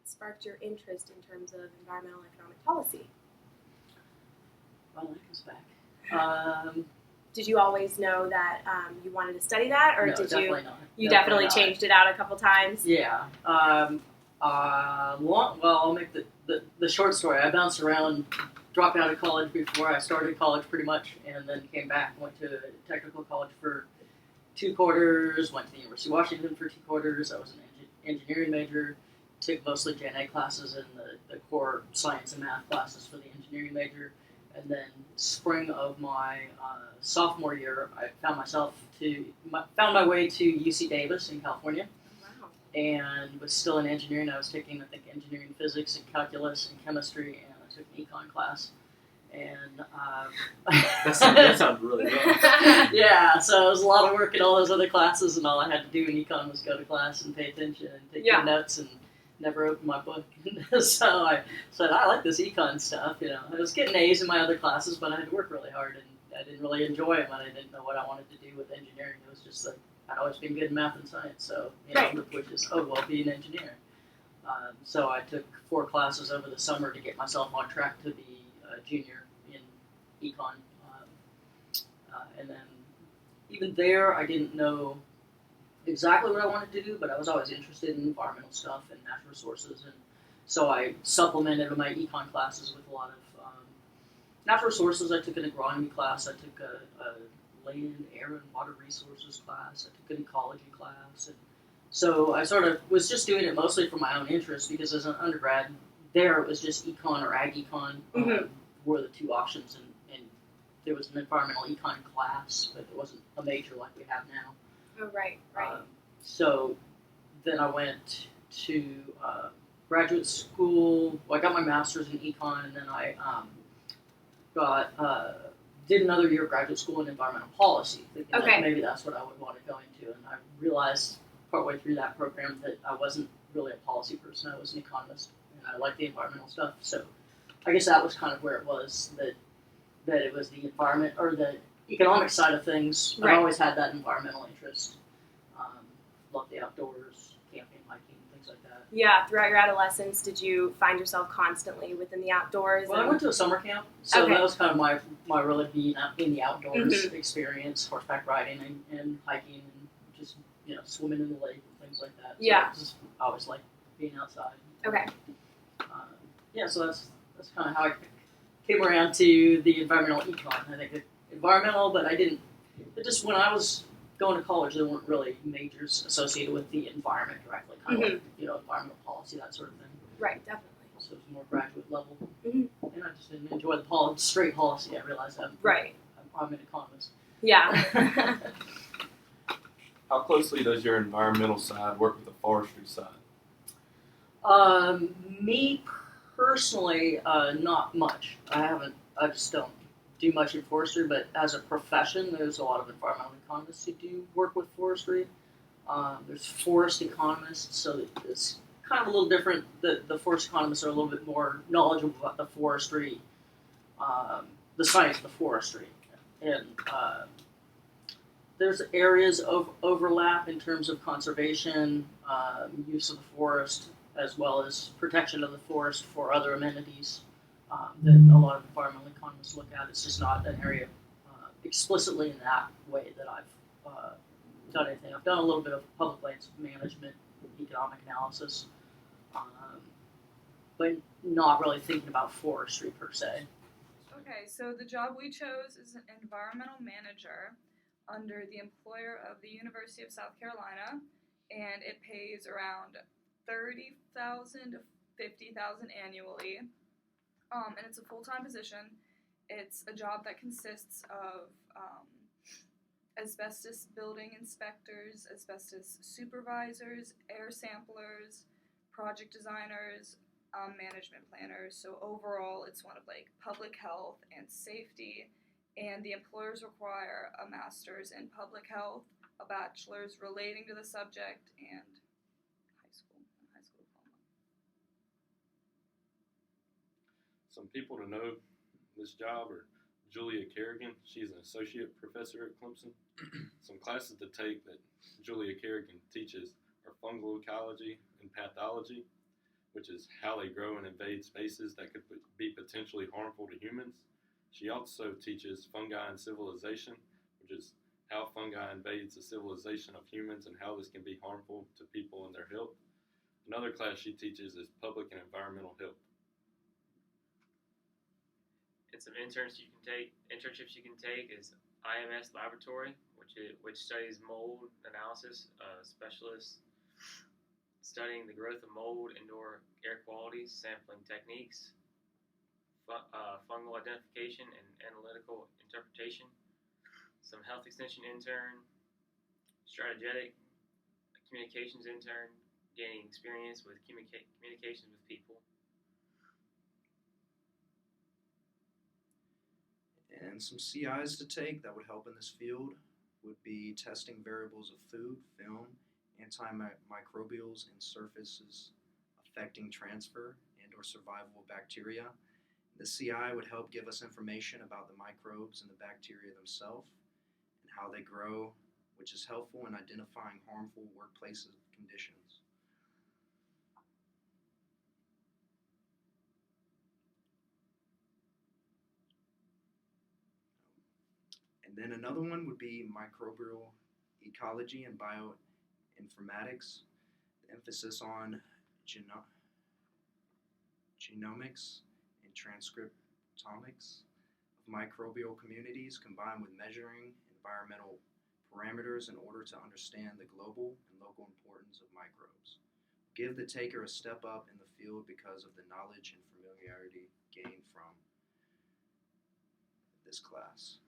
sparked your interest in terms of environmental economic policy? Well, that comes back. Did you always know that you wanted to study that, or No, did definitely you? not. You definitely changed it out a couple times. Yeah. Well, I'll make the short story. I bounced around, dropped out of college before I started college, pretty much, and then came back. Went to technical college for 2 quarters. Went to the University of Washington for 2 quarters. I was an engineering major. Took mostly Gen A classes and the core science and math classes for the engineering major. And then spring of my sophomore year, I found my way to UC Davis in California. Wow. And was still in engineering. I was taking, I think, engineering physics and calculus and chemistry, and I took an econ class. And that sounds really rough. Yeah, so it was a lot of work in all those other classes, and all I had to do in econ was go to class and pay attention and take good notes and never open my book. So I said, I like this econ stuff. I was getting A's in my other classes, but I had to work really hard, and I didn't really enjoy them, and I didn't know what I wanted to do with engineering. It was just that I'd always been good in math and science, so the push is, be an engineer. So I took 4 classes over the summer to get myself on track to be a junior in econ, and then even there, I didn't know exactly what I wanted to do, but I was always interested in environmental stuff and natural resources, and so I supplemented my econ classes with a lot of natural resources. I took an agronomy class, I took a land, air, and water resources class, I took an ecology class, and so I sort of was just doing it mostly for my own interest, because as an undergrad, there it was just econ or ag econ were the 2 options, and there was an environmental econ class, but it wasn't a major like we have now. Oh, right. So then I went to graduate school. Well, I got my master's in econ, and then I did another year of graduate school in environmental policy, thinking that maybe that's what I would want to go into. And I realized partway through that program that I wasn't really a policy person. I was an economist, and I liked the environmental stuff. So I guess that was kind of where it was, that it was the environment or the economic side of things. I've always had that environmental interest. Love the outdoors, camping, hiking, things like that. Yeah, throughout your adolescence, did you find yourself constantly within the outdoors? Well, I went to a summer camp, so that was kind of my really being out in the outdoors experience, horseback riding and hiking, and just swimming in the lake and things like that. So I always liked being outside. Okay. So that's kind of how I came around to the environmental econ. I think environmental, but I didn't. It just when I was going to college, there weren't really majors associated with the environment directly, kind of like, environmental policy, that sort of thing. Right, definitely. So it was more graduate level. And I just didn't enjoy the straight policy. I realized I'm an economist. Yeah. How closely does your environmental side work with the forestry side? Me personally, not much. I just don't do much in forestry, but as a profession, there's a lot of environmental economists who do work with forestry. There's forest economists, so it's kind of a little different. The forest economists are a little bit more knowledgeable about the forestry, the science of the forestry. And there's areas of overlap in terms of conservation, use of the forest, as well as protection of the forest for other amenities that a lot of environmental economists look at. It's just not an area explicitly in that way that I've done anything. I've done a little bit of public lands management, economic analysis, but not really thinking about forestry per se. Okay, so the job we chose is an environmental manager under the employer of the University of South Carolina, and it pays around $30,000 to $50,000 annually. And it's a full-time position. It's a job that consists of asbestos building inspectors, asbestos supervisors, air samplers, project designers, management planners. So overall, it's one of public health and safety. And the employers require a master's in public health, a bachelor's relating to the subject, and high school diploma. Some people to know this job are Julia Kerrigan. She's an associate professor at Clemson. Some classes to take that Julia Kerrigan teaches are fungal ecology and pathology. which is how they grow and invade spaces that could be potentially harmful to humans. She also teaches fungi and civilization, which is how fungi invades the civilization of humans and how this can be harmful to people and their health. Another class she teaches is public and environmental health. And some internships you can take is IMS laboratory, which studies mold analysis, specialists studying the growth of mold, indoor air quality, sampling techniques, fungal identification and analytical interpretation. Some health extension intern, strategic communications intern, gaining experience with communications with people. And some CIs to take that would help in this field would be testing variables of food, film, antimicrobials, and surfaces affecting transfer and or survival of bacteria. The CI would help give us information about the microbes and the bacteria themselves and how they grow, which is helpful in identifying harmful workplace conditions. And then another one would be microbial ecology and bioinformatics, the emphasis on genomics and transcriptomics of microbial communities combined with measuring environmental parameters in order to understand the global and local importance of microbes. Give the taker a step up in the field because of the knowledge and familiarity gained from this class.